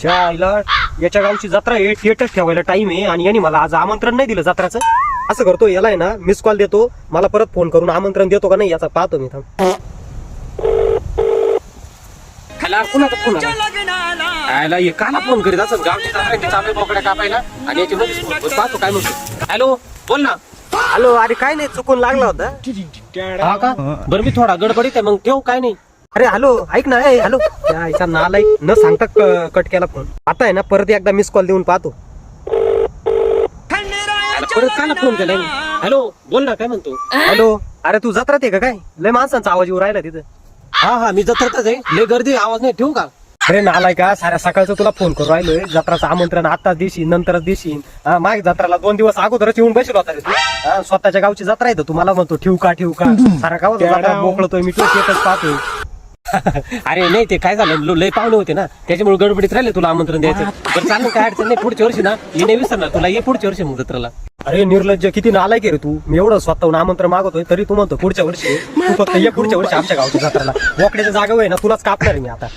च्या आईला याच्या गावची जत्रा आहे, थिएटर ठेवायला टाइम आहे आणि यांनी मला आज आमंत्रण नाही दिलं जत्राचं. असं करतो, याला आहे ना मिस कॉल देतो, मला परत फोन करून आमंत्रण देतो का नाही याचा पाहतो मी. थांब. कुणाचा फोन आला? ये काला फोन करीत असं गावची जत्रा चालू बोकड्या कापायला आणि याची मध्ये पाहतो काय म्हणतो. हॅलो, बोल ना. हॅलो, अरे काय नाही, चुकून लागला होता. हा का? बरं मी थोडा गडबडीत आहे, मग ठेव. काय नाही. अरे हॅलो, ऐक ना. हॅलो, याचा नालायक न सांगता कट केला फोन. आता आहे ना परत एकदा मिस कॉल देऊन पाहतो. परत काला फोन केलाय. हॅलो, बोल ना, काय म्हणतो. हॅलो, अरे तू जत्रात आहे का काय? लय माणसांचा आवाज येऊ राहिला तिथं. हा मी जत्रातच आहे, लय गर्दी, आवाज नाही, ठेवू का? अरे नालाय का, साऱ्या सकाळचं तुला फोन करून राहिलोय. जत्राचं आमंत्रण आताच देशील, नंतरच देशील. माग जत्राला 2 दिवस अगोदरच येऊन बसलो होता रे तू. स्वतःच्या गावची जत्रा आहे, तुम्हाला म्हणतो ठेवू का सारा गाव मोकळतोय मी, तुला येतच पाहतोय. अरे नाही, ते काय झालं, लय पाहुणे होते ना, त्याच्यामुळे गडबडीत राहिले तुला आमंत्रण द्यायचं. बरं चालेल, काय अडचण नाही. पुढच्या वर्षी ना ये नाही विसरणार तुला, ये पुढच्या वर्षी मग जत्राला. अरे निर्लज्ज, किती नालायक रे तू. मी एवढं स्वतःहून आमंत्रण मागवतोय तरी तू म्हणतो पुढच्या वर्षी. तू फक्त ये पुढच्या वर्षी आमच्या गावच्या जत्राला. बोकड्याच्या जागा आहे ना, तुलाच कापणार मी आता.